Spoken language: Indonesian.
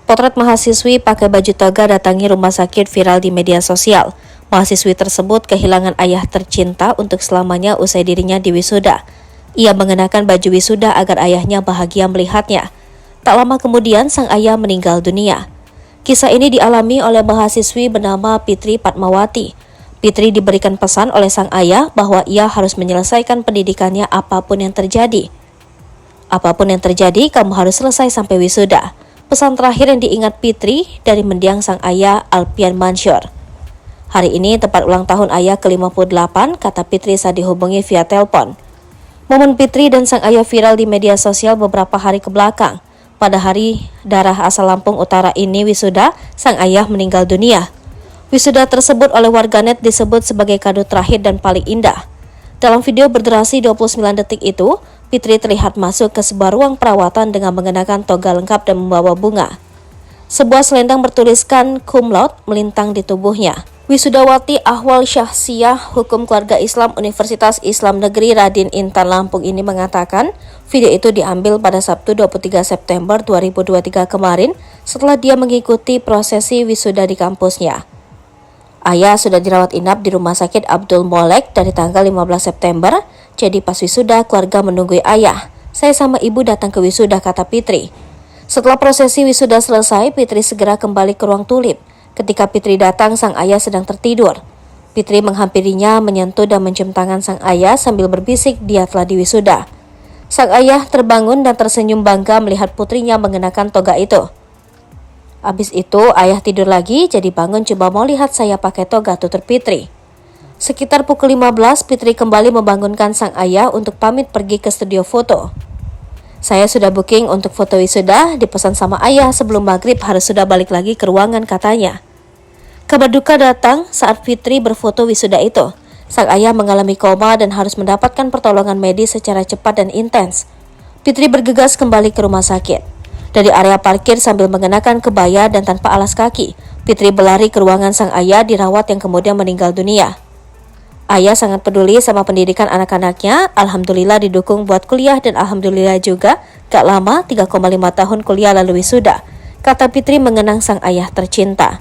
Potret mahasiswi pakai baju toga datangi rumah sakit viral di media sosial. Mahasiswi tersebut kehilangan ayah tercinta untuk selamanya usai dirinya diwisuda. Ia mengenakan baju wisuda agar ayahnya bahagia melihatnya. Tak lama kemudian sang ayah meninggal dunia. Kisah ini dialami oleh mahasiswi bernama Fitri Fatmawati. Fitri diberikan pesan oleh sang ayah bahwa ia harus menyelesaikan pendidikannya apapun yang terjadi. Apapun yang terjadi, kamu harus selesai sampai wisuda. Pesan terakhir yang diingat Fitri dari mendiang sang ayah Alfian Mansyur. Hari ini tepat ulang tahun ayah ke-58, kata Fitri saat dihubungi via telepon. Momen Fitri dan sang ayah viral di media sosial beberapa hari kebelakang. Pada hari darah asal Lampung Utara ini wisuda, sang ayah meninggal dunia. Wisuda tersebut oleh warganet disebut sebagai kado terakhir dan paling indah. Dalam video berdurasi 29 detik itu, Fitri terlihat masuk ke sebuah ruang perawatan dengan mengenakan toga lengkap dan membawa bunga. Sebuah selendang bertuliskan cum laude melintang di tubuhnya. Wisudawati Ahwal Syahsiyah Hukum Keluarga Islam Universitas Islam Negeri Radin Intan Lampung ini mengatakan, video itu diambil pada Sabtu 23 September 2023 kemarin setelah dia mengikuti prosesi wisuda di kampusnya. Ayah sudah dirawat inap di Rumah Sakit Abdul Molek dari tanggal 15 September, jadi pas wisuda keluarga menunggu ayah. Saya sama ibu datang ke wisuda, kata Fitri. Setelah prosesi wisuda selesai, Fitri segera kembali ke ruang tulip. Ketika Fitri datang, sang ayah sedang tertidur. Fitri menghampirinya, menyentuh dan mencium tangan sang ayah sambil berbisik dia telah diwisuda. Sang ayah terbangun dan tersenyum bangga melihat putrinya mengenakan toga itu. Habis itu ayah tidur lagi, jadi bangun coba mau lihat saya pakai toga, tutur Fitri. Sekitar pukul 15, Fitri kembali membangunkan sang ayah untuk pamit pergi ke studio foto. Saya sudah booking untuk foto wisuda, dipesan sama ayah sebelum maghrib harus sudah balik lagi ke ruangan, katanya. Kabar duka datang saat Fitri berfoto wisuda itu. Sang ayah mengalami koma dan harus mendapatkan pertolongan medis secara cepat dan intens. Fitri bergegas kembali ke rumah sakit. Dari area parkir sambil mengenakan kebaya dan tanpa alas kaki, Fitri berlari ke ruangan sang ayah dirawat yang kemudian meninggal dunia. Ayah sangat peduli sama pendidikan anak-anaknya, alhamdulillah didukung buat kuliah dan alhamdulillah juga gak lama 3,5 tahun kuliah lalu wisuda, kata Fitri mengenang sang ayah tercinta.